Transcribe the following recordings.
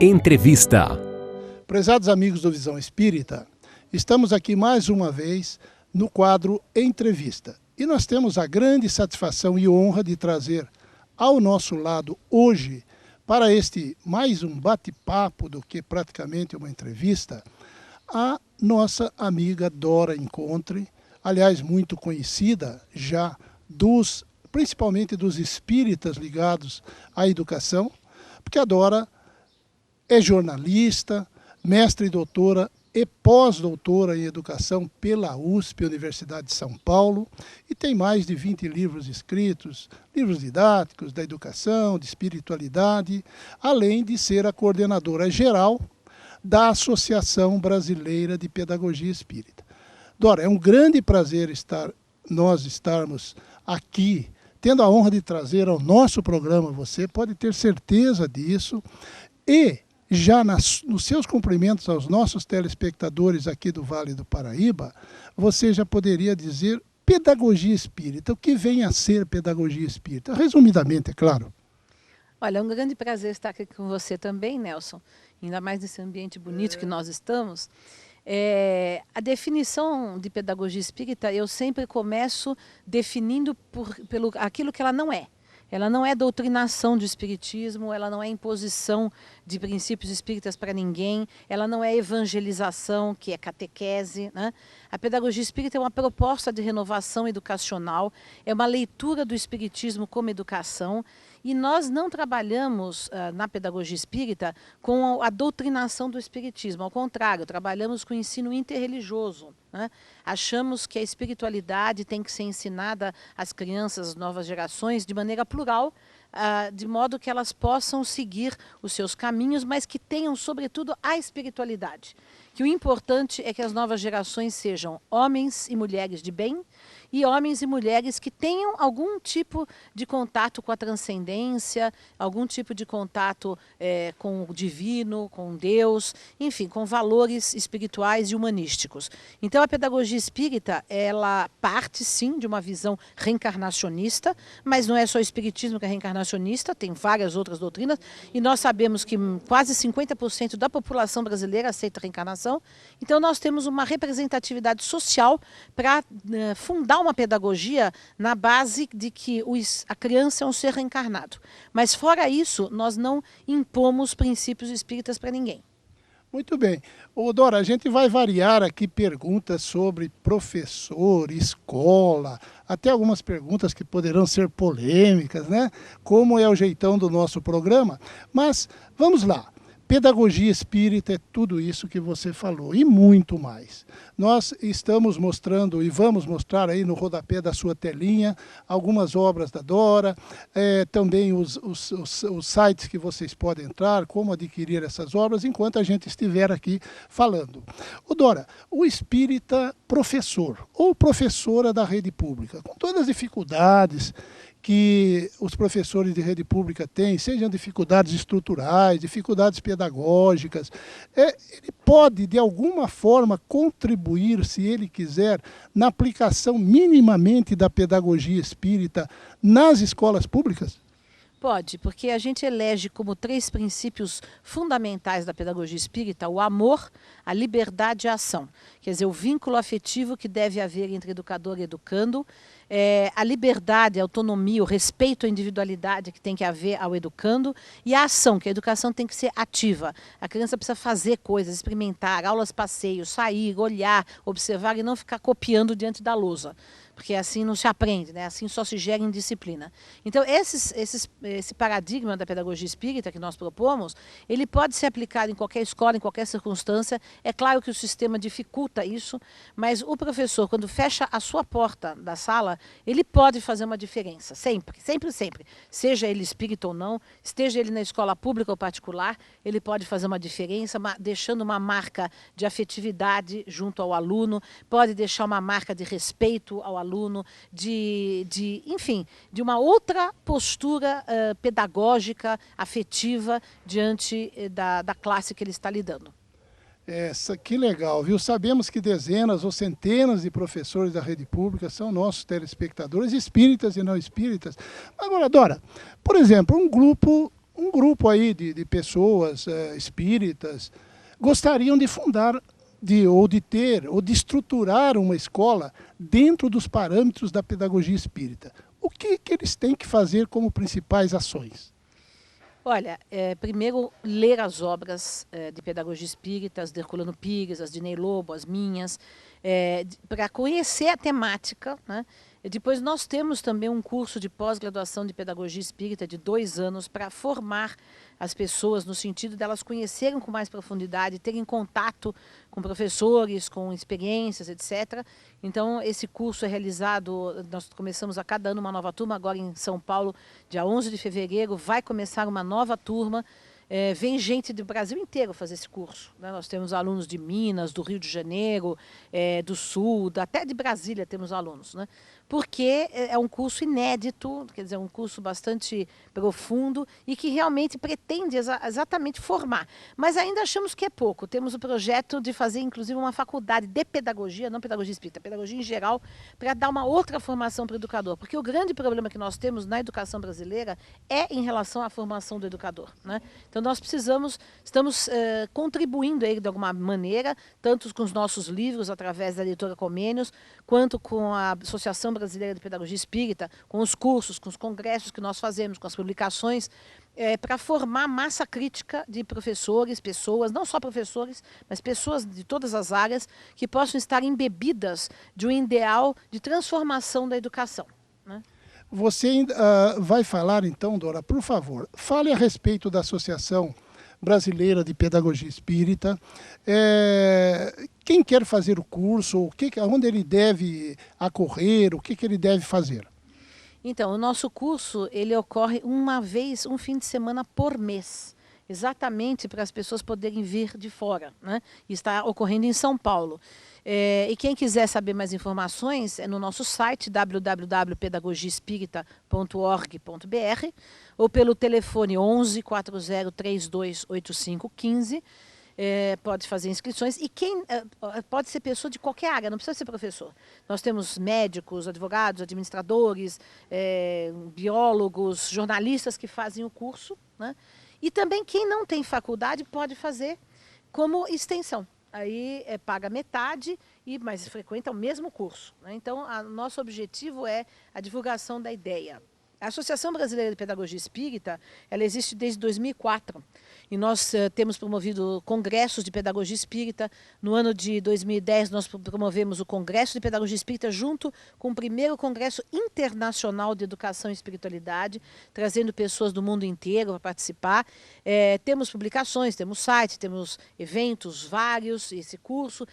Entrevista. Prezados amigos do Visão Espírita, estamos aqui mais uma vez no quadro Entrevista. E nós temos a grande satisfação e honra de trazer ao nosso lado hoje, para este mais um bate-papo do que praticamente uma entrevista, a nossa amiga Dora Encontre, aliás, muito conhecida já principalmente dos espíritas ligados à educação, porque a Dora é jornalista, mestre e doutora e pós-doutora em educação pela USP, Universidade de São Paulo, e tem mais de 20 livros escritos, livros didáticos da educação, de espiritualidade, além de ser a coordenadora geral da Associação Brasileira de Pedagogia Espírita. Dora, é um grande prazer nós estarmos aqui, tendo a honra de trazer ao nosso programa, você pode ter certeza disso, e já nos seus cumprimentos aos nossos telespectadores aqui do Vale do Paraíba, você já poderia dizer pedagogia espírita. O que vem a ser pedagogia espírita? Resumidamente, é claro. Olha, é um grande prazer estar aqui com você também, Nelson, ainda mais nesse ambiente bonito que nós estamos. A definição de pedagogia espírita, eu sempre começo definindo pelo aquilo que ela não é. Ela não é doutrinação do espiritismo, ela não é imposição de princípios espíritas para ninguém, ela não é evangelização, que é catequese, né? A pedagogia espírita é uma proposta de renovação educacional, é uma leitura do espiritismo como educação, e nós não trabalhamos na pedagogia espírita com a doutrinação do espiritismo, ao contrário, trabalhamos com o ensino interreligioso, né? Achamos que a espiritualidade tem que ser ensinada às crianças, às novas gerações, de maneira plural, de modo que elas possam seguir os seus caminhos, mas que tenham, sobretudo, a espiritualidade. Que o importante é que as novas gerações sejam homens e mulheres de bem e homens e mulheres que tenham algum tipo de contato com a transcendência, algum tipo de contato com o divino, com Deus, enfim, com valores espirituais e humanísticos. Então, a pedagogia espírita, ela parte, sim, de uma visão reencarnacionista, mas não é só o espiritismo que é reencarnacionista, tem várias outras doutrinas, e nós sabemos que quase 50% da população brasileira aceita a reencarnação. Então, nós temos uma representatividade social para fundar uma pedagogia na base de que a criança é um ser reencarnado. Mas, fora isso, nós não impomos princípios espíritas para ninguém. Muito bem. Dora, a gente vai variar aqui perguntas sobre professor, escola, até algumas perguntas que poderão ser polêmicas, né? Como é o jeitão do nosso programa. Mas, vamos lá. Pedagogia espírita é tudo isso que você falou e muito mais. Nós estamos mostrando e vamos mostrar aí no rodapé da sua telinha algumas obras da Dora, também os sites que vocês podem entrar, como adquirir essas obras, enquanto a gente estiver aqui falando. Dora, o espírita professor ou professora da rede pública, com todas as dificuldades que os professores de rede pública têm, sejam dificuldades estruturais, dificuldades pedagógicas, ele pode, de alguma forma, contribuir, se ele quiser, na aplicação minimamente da pedagogia espírita nas escolas públicas? Pode, porque a gente elege como 3 princípios fundamentais da pedagogia espírita o amor, a liberdade e a ação. Quer dizer, o vínculo afetivo que deve haver entre educador e educando, a liberdade, a autonomia, o respeito à individualidade que tem que haver ao educando e a ação, que a educação tem que ser ativa. A criança precisa fazer coisas, experimentar, aulas, passeios, sair, olhar, observar e não ficar copiando diante da lousa. Porque assim não se aprende, né? Assim só se gera indisciplina. Então, esse paradigma da pedagogia espírita que nós propomos, ele pode ser aplicado em qualquer escola, em qualquer circunstância. É claro que o sistema dificulta isso, mas o professor, quando fecha a sua porta da sala, ele pode fazer uma diferença, sempre, sempre, sempre. Seja ele espírita ou não, esteja ele na escola pública ou particular, ele pode fazer uma diferença, deixando uma marca de afetividade junto ao aluno, pode deixar uma marca de respeito ao aluno, enfim, de uma outra postura pedagógica, afetiva, diante da classe que ele está lidando. Que legal, viu? Sabemos que dezenas ou centenas de professores da rede pública são nossos telespectadores, espíritas e não espíritas. Agora, Dora, por exemplo, um grupo um grupo aí de pessoas espíritas gostariam de fundar, ou de estruturar uma escola dentro dos parâmetros da pedagogia espírita. O que eles têm que fazer como principais ações? Olha, primeiro ler as obras de pedagogia espírita, as de Herculano Pires, as de Ney Lobo, as minhas, para conhecer a temática, né? E depois nós temos também um curso de pós-graduação de pedagogia espírita de 2 anos para formar as pessoas no sentido delas conhecerem com mais profundidade, terem contato com professores, com experiências, etc. Então, esse curso é realizado, nós começamos a cada ano uma nova turma, agora em São Paulo, dia 11 de fevereiro, vai começar uma nova turma. Vem gente do Brasil inteiro fazer esse curso, né? Nós temos alunos de Minas, do Rio de Janeiro, do Sul, até de Brasília temos alunos, né? Porque é um curso inédito, quer dizer, um curso bastante profundo e que realmente pretende exatamente formar. Mas ainda achamos que é pouco. Temos o projeto de fazer, inclusive, uma faculdade de pedagogia, não pedagogia espírita, pedagogia em geral, para dar uma outra formação para o educador. Porque o grande problema que nós temos na educação brasileira é em relação à formação do educador, né? Então, nós estamos contribuindo aí de alguma maneira, tanto com os nossos livros, através da editora Comênios, quanto com a Associação Brasileira de Pedagogia Espírita, com os cursos, com os congressos que nós fazemos, com as publicações, para formar massa crítica de professores, pessoas, não só professores, mas pessoas de todas as áreas, que possam estar embebidas de um ideal de transformação da educação, né? Você vai falar então, Dora, por favor, fale a respeito da Associação Brasileira de Pedagogia Espírita. Quem quer fazer o curso, onde ele deve acorrer, o que ele deve fazer? Então, o nosso curso, ele ocorre uma vez, um fim de semana por mês, exatamente para as pessoas poderem vir de fora, né? E está ocorrendo em São Paulo. E quem quiser saber mais informações é no nosso site www.pedagogiaespírita.org.br ou pelo telefone 11 40 32 85 15. Pode fazer inscrições e pode ser pessoa de qualquer área, não precisa ser professor. Nós temos médicos, advogados, administradores, biólogos, jornalistas que fazem o curso, né? E também quem não tem faculdade pode fazer como extensão. Aí paga metade, mas frequenta o mesmo curso, né? Então, nosso objetivo é a divulgação da ideia. A Associação Brasileira de Pedagogia Espírita, ela existe desde 2004 e nós temos promovido congressos de pedagogia espírita. No ano de 2010, nós promovemos o Congresso de Pedagogia Espírita junto com o primeiro Congresso Internacional de Educação e Espiritualidade, trazendo pessoas do mundo inteiro para participar. Temos publicações, temos site, temos eventos vários. Esse curso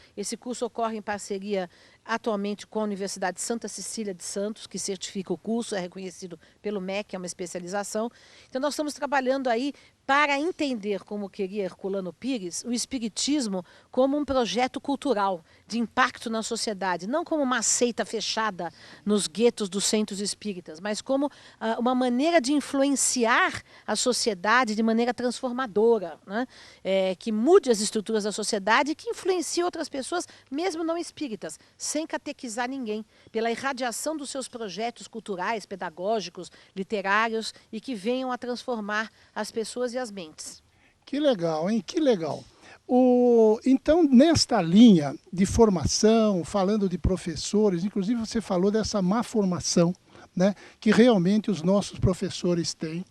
ocorre em parceria atualmente com a Universidade de Santa Cecília de Santos, que certifica o curso, é reconhecido pelo MEC, é uma especialização. Então, nós estamos trabalhando aí para entender, como queria Herculano Pires, o espiritismo como um projeto cultural de impacto na sociedade, não como uma seita fechada nos guetos dos centros espíritas, mas como uma maneira de influenciar a sociedade de maneira transformadora, né? Que mude as estruturas da sociedade e que influencie outras pessoas, mesmo não espíritas, sem catequizar ninguém, pela irradiação dos seus projetos culturais, pedagógicos, literários e que venham a transformar as pessoas e as mentes. Que legal, hein? Que legal. Então, nesta linha de formação, falando de professores, inclusive você falou dessa má formação, né, que realmente os nossos professores têm.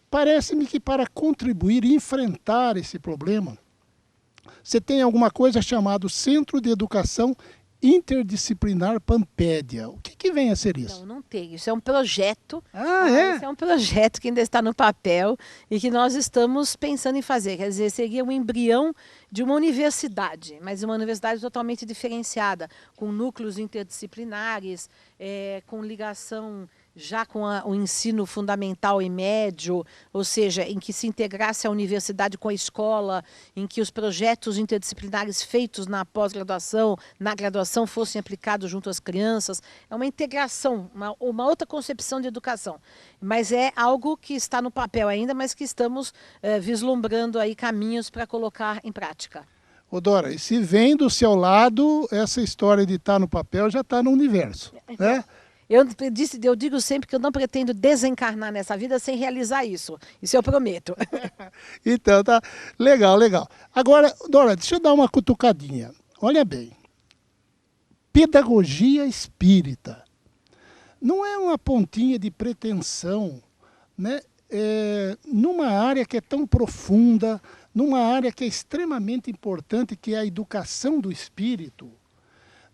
Parece-me que para contribuir e enfrentar esse problema, você tem alguma coisa chamada Centro de Educação Interdisciplinar Pampédia. O que vem a ser isso? Não tem. Isso é um projeto. É? Isso é um projeto que ainda está no papel e que nós estamos pensando em fazer. Quer dizer, seria um embrião de uma universidade, mas uma universidade totalmente diferenciada, com núcleos interdisciplinares, com ligação já com o ensino fundamental e médio, ou seja, em que se integrasse a universidade com a escola, em que os projetos interdisciplinares feitos na pós-graduação, na graduação, fossem aplicados junto às crianças. É uma integração, uma outra concepção de educação. Mas é algo que está no papel ainda, mas que estamos vislumbrando aí caminhos para colocar em prática. Ô Dora, e se vem do seu lado, essa história de estar no papel já está no universo, né? Eu digo sempre que eu não pretendo desencarnar nessa vida sem realizar isso. Isso eu prometo. Então, tá legal, legal. Agora, Dora, deixa eu dar uma cutucadinha. Olha bem, pedagogia espírita não é uma pontinha de pretensão, né? Numa área que é tão profunda, numa área que é extremamente importante, que é a educação do espírito.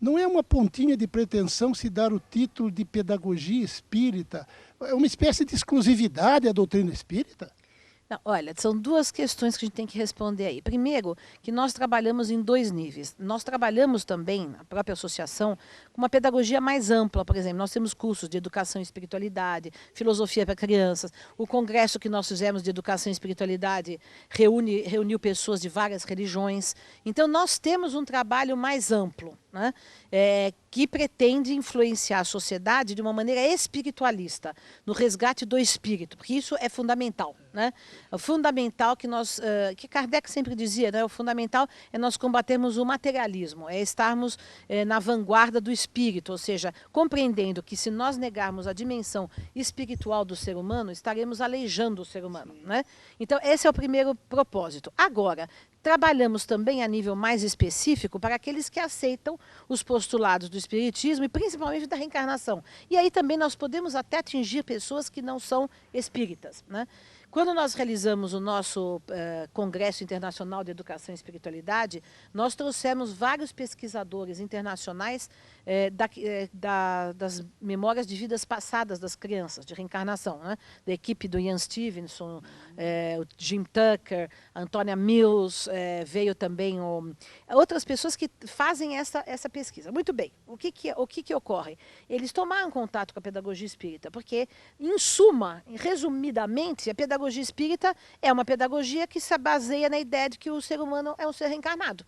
Não é uma pontinha de pretensão se dar o título de pedagogia espírita. É uma espécie de exclusividade à doutrina espírita? Não, olha, são duas questões que a gente tem que responder aí. Primeiro, que nós trabalhamos em 2 níveis. Nós trabalhamos também, a própria associação, com uma pedagogia mais ampla. Por exemplo, nós temos cursos de educação e espiritualidade, filosofia para crianças. O congresso que nós fizemos de educação e espiritualidade reuniu pessoas de várias religiões. Então, nós temos um trabalho mais amplo, né? Que pretende influenciar a sociedade de uma maneira espiritualista, no resgate do espírito, porque isso é fundamental, né? O fundamental que Kardec sempre dizia, né? O fundamental é nós combatermos o materialismo, é estarmos na vanguarda do espírito, ou seja, compreendendo que se nós negarmos a dimensão espiritual do ser humano, estaremos aleijando o ser humano, né? Então, esse é o primeiro propósito. Agora, trabalhamos também a nível mais específico para aqueles que aceitam os postulados do espiritismo e principalmente da reencarnação. E aí também nós podemos até atingir pessoas que não são espíritas, né? Quando nós realizamos o nosso Congresso Internacional de Educação e Espiritualidade, nós trouxemos vários pesquisadores internacionais das memórias de vidas passadas das crianças, de reencarnação, né? Da equipe do Ian Stevenson, o Jim Tucker, a Antônia Mills, veio também outras pessoas que fazem essa pesquisa. Muito bem, o que ocorre? Eles tomaram contato com a pedagogia espírita, porque, em suma, resumidamente, a pedagogia espírita é uma pedagogia que se baseia na ideia de que o ser humano é um ser reencarnado.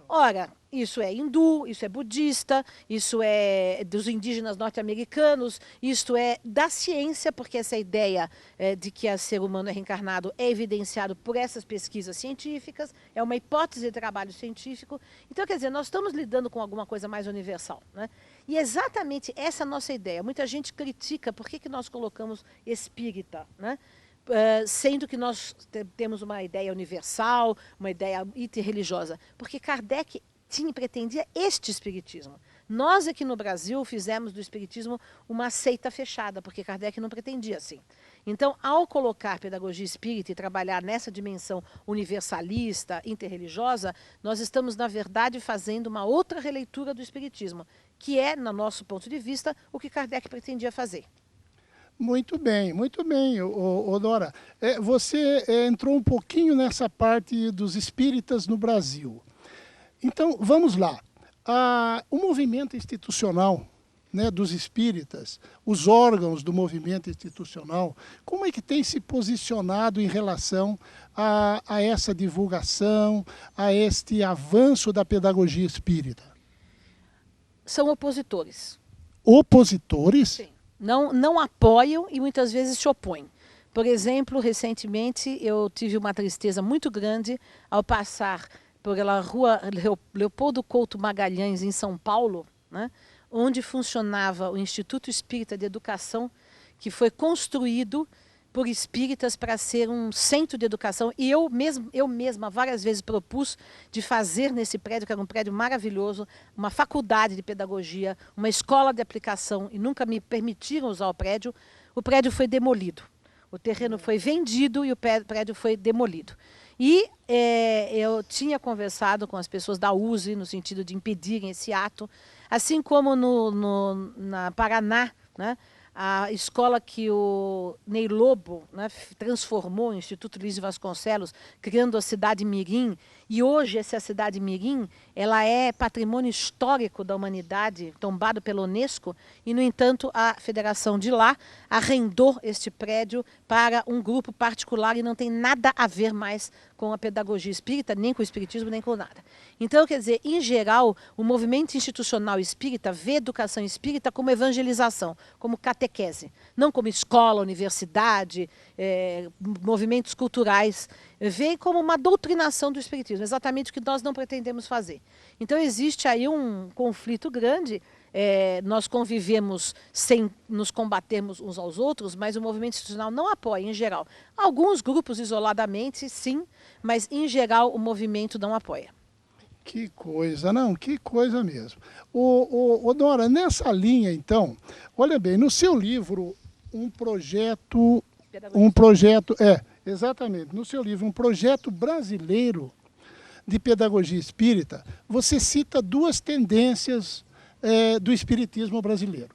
Ora, isso é hindu, isso é budista, isso é dos indígenas norte-americanos, isto é da ciência, porque essa ideia de que o ser humano é reencarnado é evidenciado por essas pesquisas científicas, é uma hipótese de trabalho científico. Então, quer dizer, nós estamos lidando com alguma coisa mais universal, né? E exatamente essa é a nossa ideia. Muita gente critica por que nós colocamos espírita, né? Sendo que nós temos uma ideia universal, uma ideia interreligiosa, porque Kardec pretendia este espiritismo. Nós aqui no Brasil fizemos do espiritismo uma seita fechada, porque Kardec não pretendia assim. Então, ao colocar pedagogia espírita e trabalhar nessa dimensão universalista, interreligiosa, nós estamos, na verdade, fazendo uma outra releitura do espiritismo, que é, no nosso ponto de vista, o que Kardec pretendia fazer. Muito bem, Dora. Você entrou um pouquinho nessa parte dos espíritas no Brasil. Então, vamos lá. O movimento institucional, né, dos espíritas, os órgãos do movimento institucional, como é que tem se posicionado em relação a essa divulgação, a este avanço da pedagogia espírita? São opositores. Opositores? Sim. Não apoiam e muitas vezes se opõem. Por exemplo, recentemente eu tive uma tristeza muito grande ao passar pela rua Leopoldo Couto Magalhães, em São Paulo, né, onde funcionava o Instituto Espírita de Educação, que foi construído por espíritas para ser um centro de educação. E eu mesma várias vezes propus de fazer nesse prédio, que era um prédio maravilhoso, uma faculdade de pedagogia, uma escola de aplicação, e nunca me permitiram usar o prédio. O prédio foi demolido. O terreno foi vendido e o prédio foi demolido. E eu tinha conversado com as pessoas da USE no sentido de impedirem esse ato, assim como na Paraná, né, a escola que o Ney Lobo, né, transformou o Instituto Luiz de Vasconcelos, criando a Cidade Mirim, e hoje essa Cidade Mirim, ela é patrimônio histórico da humanidade, tombado pela Unesco, e, no entanto, a federação de lá arrendou este prédio para um grupo particular e não tem nada a ver mais com a pedagogia espírita, nem com o espiritismo, nem com nada. Então, quer dizer, em geral, o movimento institucional espírita vê a educação espírita como evangelização, como catequese, não como escola, universidade, movimentos culturais, vê como uma doutrinação do espiritismo, exatamente o que nós não pretendemos fazer. Então, existe aí um conflito grande nós convivemos sem nos combatermos uns aos outros, mas o movimento institucional não apoia, em geral. Alguns grupos isoladamente, sim, mas, em geral, o movimento não apoia. Que coisa, não, que coisa mesmo. Dora, nessa linha, então, olha bem, no seu livro, exatamente, no seu livro, um projeto brasileiro de pedagogia espírita, você cita duas tendências do espiritismo brasileiro.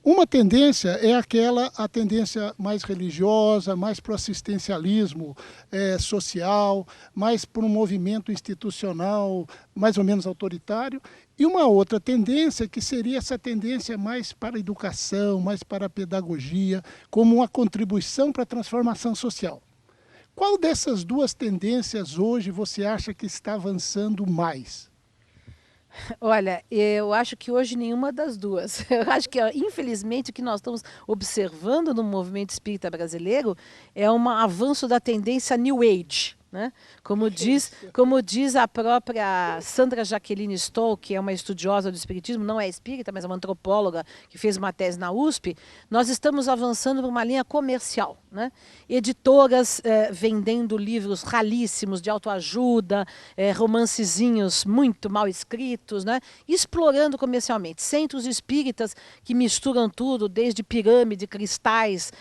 Uma tendência é a tendência mais religiosa, mais para o assistencialismo social, mais para um movimento institucional mais ou menos autoritário, e uma outra tendência que seria essa tendência mais para a educação, mais para a pedagogia, como uma contribuição para a transformação social. Qual dessas duas tendências hoje você acha que está avançando mais? Olha, eu acho que hoje nenhuma das duas. Eu acho que, infelizmente, o que nós estamos observando no movimento espírita brasileiro é um avanço da tendência New Age, né? Como diz a própria Sandra Jaqueline Stoll, que é uma estudiosa do espiritismo, não é espírita, mas é uma antropóloga que fez uma tese na USP, nós estamos avançando para uma linha comercial, né? Editoras vendendo livros ralíssimos de autoajuda, romancezinhos muito mal escritos, né? Explorando comercialmente. Centros espíritas que misturam tudo, desde pirâmide, cristais,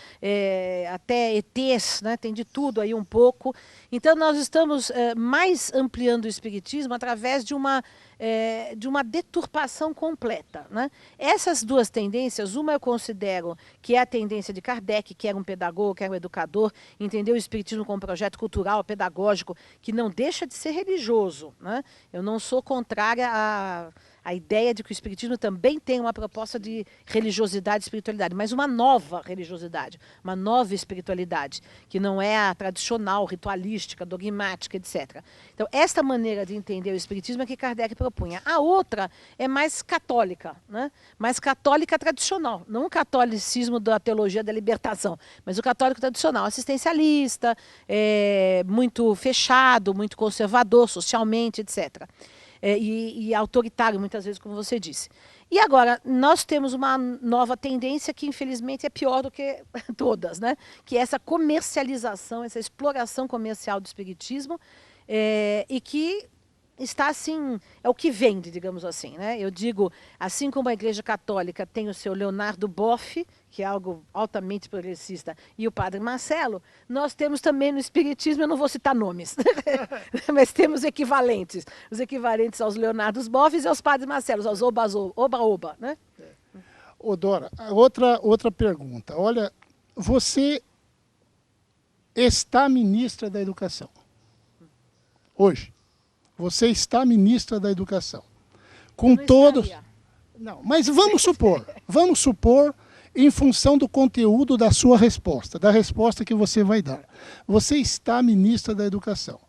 até ETs, né? Tem de tudo aí um pouco. Então, nós estamos mais ampliando o espiritismo através de uma deturpação completa, né? Essas duas tendências, uma eu considero que é a tendência de Kardec, que era um pedagogo, que era um educador, entendeu o espiritismo como um projeto cultural, pedagógico, que não deixa de ser religioso, né? Eu não sou contrária a ideia de que o espiritismo também tem uma proposta de religiosidade e espiritualidade, mas uma nova religiosidade, uma nova espiritualidade, que não é a tradicional, ritualística, dogmática, etc. Então, esta maneira de entender o espiritismo é que Kardec propunha. A outra é mais católica, né? Mais católica tradicional, não o catolicismo da teologia da libertação, mas o católico tradicional, assistencialista, muito fechado, muito conservador socialmente, etc. E autoritário, muitas vezes, como você disse. E agora, nós temos uma nova tendência que, infelizmente, é pior do que todas, né? Que é essa comercialização, essa exploração comercial do espiritismo, e que está assim, é o que vende, digamos assim, né? Eu digo, assim como a Igreja Católica tem o seu Leonardo Boff, que é algo altamente progressista, e o Padre Marcelo, nós temos também no Espiritismo, eu não vou citar nomes, mas temos equivalentes, os equivalentes aos Leonardos Boffs e aos Padres Marcelos, aos Oba-Oba, né? Dora, outra pergunta. Olha, você está ministra da Educação hoje. Você está ministra da Educação. Com todos... Não, mas vamos supor, em função do conteúdo da sua resposta, da resposta que você vai dar. Você está ministra da Educação.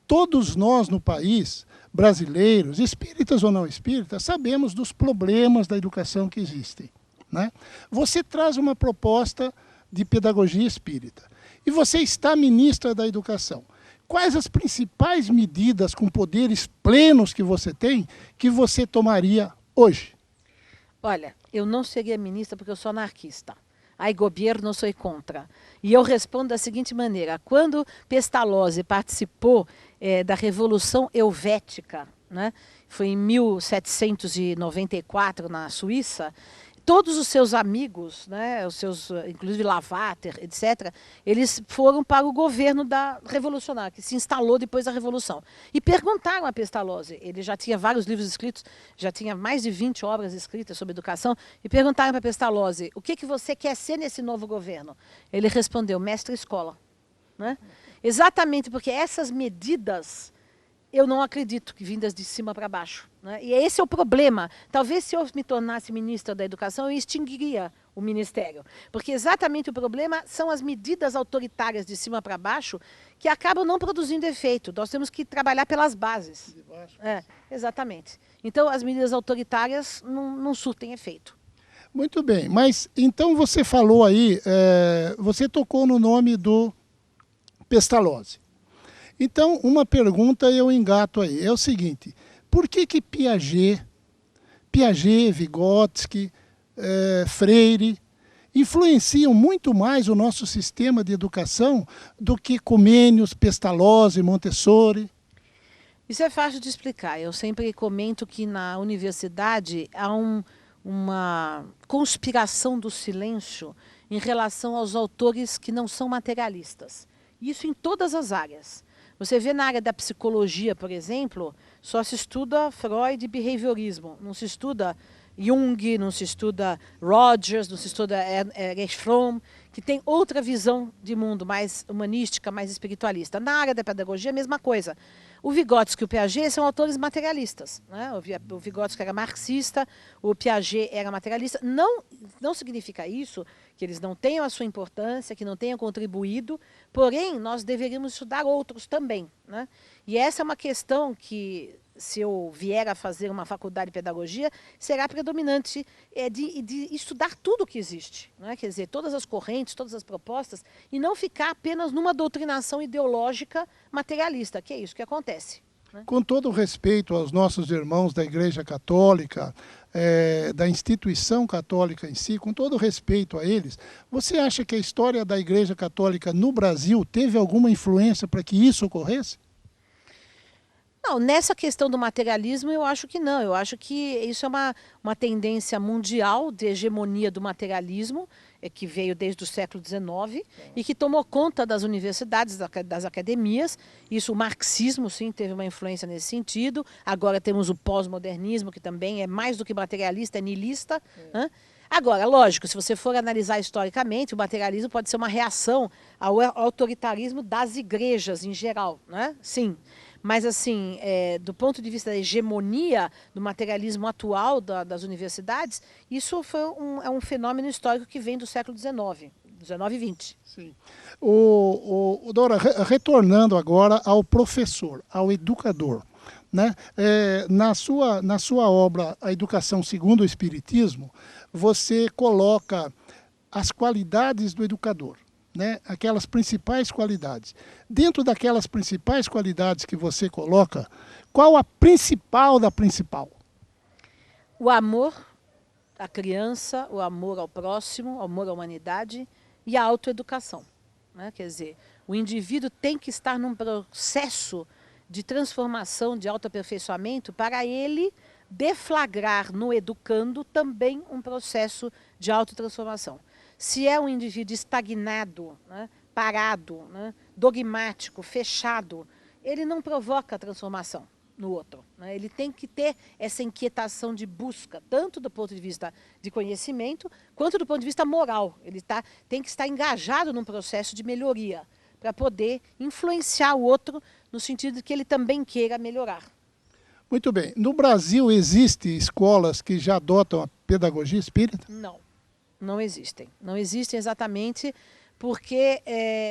Todos nós no país, brasileiros, espíritas ou não espíritas, sabemos dos problemas da educação que existem, né? Você traz uma proposta de pedagogia espírita. E você está ministra da Educação. Quais as principais medidas com poderes plenos que você tomaria hoje? Olha, eu não seria ministra porque eu sou anarquista. Ai, governo, sou contra. E eu respondo da seguinte maneira. Quando Pestalozzi participou da Revolução Helvética, né, foi em 1794, na Suíça, todos os seus amigos, né, inclusive Lavater, etc., eles foram para o governo revolucionário, que se instalou depois da Revolução. E perguntaram a Pestalozzi, ele já tinha vários livros escritos, já tinha mais de 20 obras escritas sobre educação, e perguntaram para Pestalozzi, o que você quer ser nesse novo governo? Ele respondeu, mestre-escola, né? Exatamente porque essas medidas eu não acredito que vindas de cima para baixo, né? E esse é o problema. Talvez se eu me tornasse ministra da Educação, eu extinguiria o ministério. Porque exatamente o problema são as medidas autoritárias de cima para baixo que acabam não produzindo efeito. Nós temos que trabalhar pelas bases. Exatamente. Então, as medidas autoritárias não surtem efeito. Muito bem, mas então você falou aí, você tocou no nome do Pestalozzi. Então, uma pergunta eu engato aí, é o seguinte, por que Piaget Piaget, Vygotsky, Freire, influenciam muito mais o nosso sistema de educação do que Comênios, Pestalozzi, Montessori? Isso é fácil de explicar. Eu sempre comento que na universidade há uma conspiração do silêncio em relação aos autores que não são materialistas. Isso em todas as áreas. Você vê na área da psicologia, por exemplo, só se estuda Freud e behaviorismo, não se estuda Jung, não se estuda Rogers, não se estuda Erich Fromm, que tem outra visão de mundo, mais humanística, mais espiritualista. Na área da pedagogia, a mesma coisa. O Vygotsky e o Piaget são autores materialistas, né? O Vygotsky era marxista, o Piaget era materialista. Não significa isso que eles não tenham a sua importância, que não tenham contribuído, porém, nós deveríamos estudar outros também, né? E essa é uma questão que, se eu vier a fazer uma faculdade de pedagogia, será predominante de estudar tudo o que existe, né? Quer dizer, todas as correntes, todas as propostas, e não ficar apenas numa doutrinação ideológica materialista, que é isso que acontece. Com todo o respeito aos nossos irmãos da Igreja Católica, da instituição católica em si, com todo o respeito a eles, você acha que a história da Igreja Católica no Brasil teve alguma influência para que isso ocorresse? Não, nessa questão do materialismo eu acho que não. Eu acho que isso é uma tendência mundial de hegemonia do materialismo, que veio desde o século XIX e que tomou conta das universidades, das academias. Isso, o marxismo, sim, teve uma influência nesse sentido. Agora temos o pós-modernismo, que também é mais do que materialista, é niilista. Né? Agora, lógico, se você for analisar historicamente, o materialismo pode ser uma reação ao autoritarismo das igrejas em geral, né? Sim. Mas, assim, do ponto de vista da hegemonia do materialismo atual das universidades, isso é um fenômeno histórico que vem do século XIX, XIX e XX. Sim. Dora, retornando agora ao professor, ao educador, né? Na sua obra, A Educação Segundo o Espiritismo, você coloca as qualidades do educador, né? Aquelas principais qualidades. Dentro daquelas principais qualidades que você coloca, qual a principal da principal? O amor à criança, o amor ao próximo, o amor à humanidade e a autoeducação, né? Quer dizer, o indivíduo tem que estar num processo de transformação, de autoaperfeiçoamento, para ele deflagrar no educando também um processo de autotransformação. Se é um indivíduo estagnado, né, parado, né, dogmático, fechado, ele não provoca a transformação no outro, né? Ele tem que ter essa inquietação de busca, tanto do ponto de vista de conhecimento, quanto do ponto de vista moral. Ele tem que estar engajado num processo de melhoria, para poder influenciar o outro no sentido de que ele também queira melhorar. Muito bem. No Brasil, existem escolas que já adotam a pedagogia espírita? Não. Não existem. Não existem exatamente porque,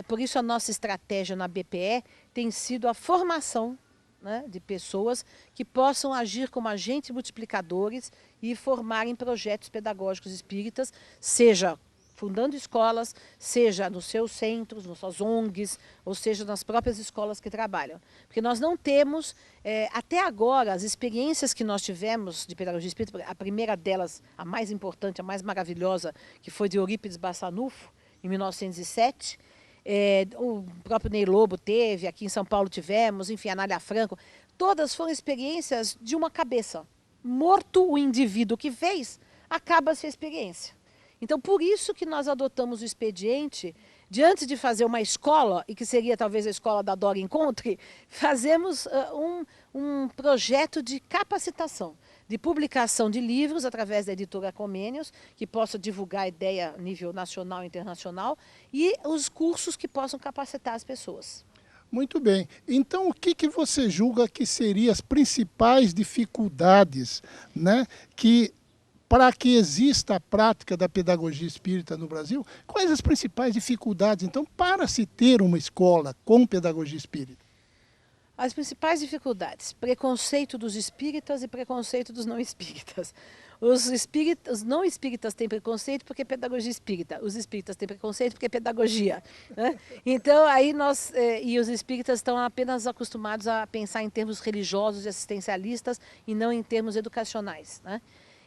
por isso a nossa estratégia na BPE tem sido a formação, né, de pessoas que possam agir como agentes multiplicadores e formarem projetos pedagógicos espíritas, seja fundando escolas, seja nos seus centros, nas suas ONGs, ou seja nas próprias escolas que trabalham. Porque nós não temos, até agora, as experiências que nós tivemos de pedagogia espírita, a primeira delas, a mais importante, a mais maravilhosa, que foi de Eurípides Bassanufo, em 1907, o próprio Ney Lobo teve, aqui em São Paulo tivemos, enfim, a Anália Franco, todas foram experiências de uma cabeça. Morto o indivíduo que fez, acaba-se a experiência. Então, por isso que nós adotamos o expediente, diante de fazer uma escola, e que seria talvez a escola da Dora Encontre, fazemos um projeto de capacitação, de publicação de livros através da editora Comênios, que possa divulgar a ideia a nível nacional e internacional, e os cursos que possam capacitar as pessoas. Muito bem. Então, o que você julga que seriam as principais dificuldades, né, para que exista a prática da pedagogia espírita no Brasil? Quais as principais dificuldades, então, para se ter uma escola com pedagogia espírita? As principais dificuldades: preconceito dos espíritas e preconceito dos não espíritas. Os não espíritas têm preconceito porque é pedagogia espírita. Os espíritas têm preconceito porque é pedagogia, né? Então, aí e os espíritas estão apenas acostumados a pensar em termos religiosos e assistencialistas e não em termos educacionais, né?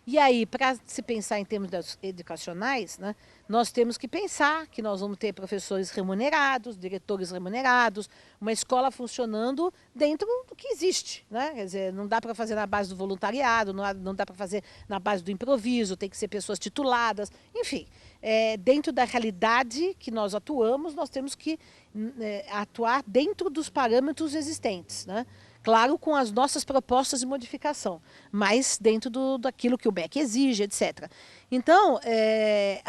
E aí, para se pensar em termos educacionais, né, nós temos que pensar que nós vamos ter professores remunerados, diretores remunerados, uma escola funcionando dentro do que existe. Né? Quer dizer, não dá para fazer na base do voluntariado, não dá para fazer na base do improviso, tem que ser pessoas tituladas, enfim. Dentro da realidade que nós atuamos, nós temos que atuar dentro dos parâmetros existentes, né? Claro, com as nossas propostas de modificação, mas dentro daquilo que o MEC exige, etc. Então,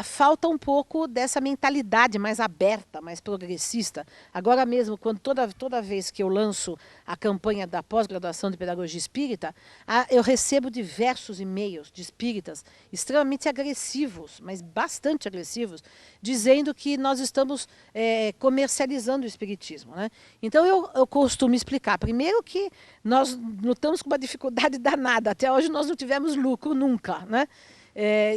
falta um pouco dessa mentalidade mais aberta, mais progressista. Agora mesmo, quando toda vez que eu lanço a campanha da pós-graduação de Pedagogia Espírita, eu recebo diversos e-mails de espíritas extremamente agressivos, mas bastante agressivos, dizendo que nós estamos comercializando o espiritismo. Né? Então, eu costumo explicar, primeiro que nós lutamos com uma dificuldade danada. Até hoje nós não tivemos lucro nunca, né?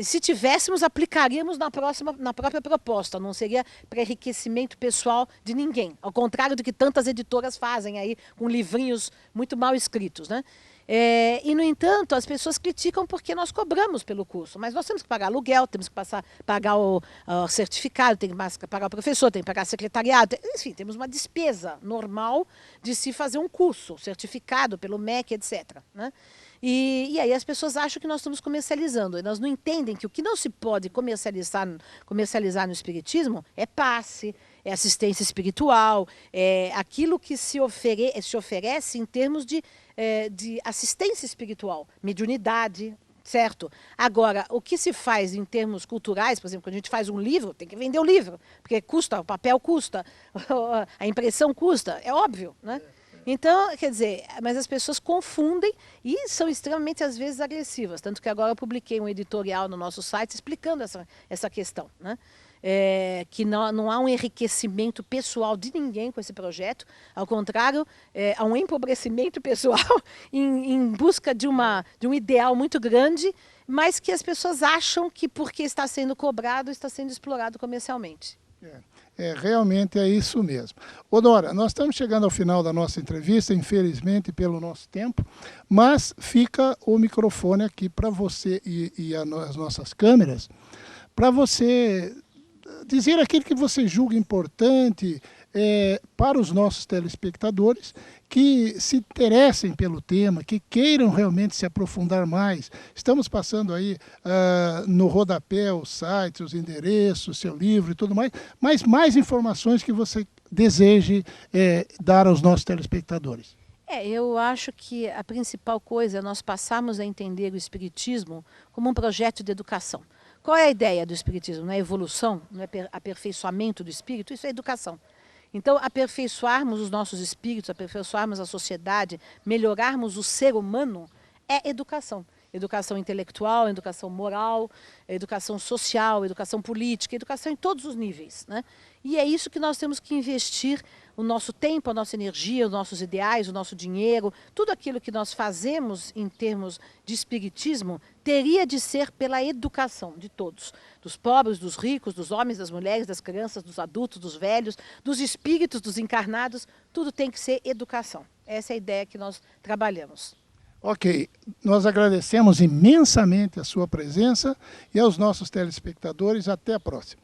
Se tivéssemos, aplicaríamos na própria proposta, não seria para enriquecimento pessoal de ninguém, ao contrário do que tantas editoras fazem aí com livrinhos muito mal escritos, né? E, no entanto, as pessoas criticam porque nós cobramos pelo curso, mas nós temos que pagar aluguel, temos que pagar o certificado, tem que pagar o professor, tem que pagar secretariado, enfim, temos uma despesa normal de se fazer um curso, certificado pelo MEC, etc. Né? E aí as pessoas acham que nós estamos comercializando. Elas não entendem que o que não se pode comercializar no espiritismo é passe, é assistência espiritual, é aquilo que se oferece em termos de assistência espiritual, mediunidade, certo? Agora, o que se faz em termos culturais, por exemplo, quando a gente faz um livro, tem que vender o livro, porque custa, o papel custa, a impressão custa, é óbvio, né? Então, quer dizer, mas as pessoas confundem e são extremamente, às vezes, agressivas. Tanto que agora eu publiquei um editorial no nosso site explicando essa questão, né? Que não há um enriquecimento pessoal de ninguém com esse projeto. Ao contrário, há um empobrecimento pessoal em busca de um ideal muito grande, mas que as pessoas acham que porque está sendo cobrado, está sendo explorado comercialmente. Realmente é isso mesmo. Ô Dora, nós estamos chegando ao final da nossa entrevista, infelizmente pelo nosso tempo, mas fica o microfone aqui para você e as nossas câmeras, para você dizer aquilo que você julga importante para os nossos telespectadores que se interessem pelo tema, que queiram realmente se aprofundar mais. Estamos passando aí no rodapé os sites, os endereços, seu livro e tudo mais, mas mais informações que você deseje dar aos nossos telespectadores. Eu acho que a principal coisa é nós passarmos a entender o espiritismo como um projeto de educação. Qual é a ideia do espiritismo? Não é evolução, não é aperfeiçoamento do espírito, isso é educação. Então, aperfeiçoarmos os nossos espíritos, aperfeiçoarmos a sociedade, melhorarmos o ser humano é educação. Educação intelectual, educação moral, educação social, educação política, educação em todos os níveis. Né? E é isso que nós temos que investir o nosso tempo, a nossa energia, os nossos ideais, o nosso dinheiro, tudo aquilo que nós fazemos em termos de espiritismo teria de ser pela educação de todos, dos pobres, dos ricos, dos homens, das mulheres, das crianças, dos adultos, dos velhos, dos espíritos, dos encarnados, tudo tem que ser educação. Essa é a ideia que nós trabalhamos. Ok, nós agradecemos imensamente a sua presença e aos nossos telespectadores. Até a próxima.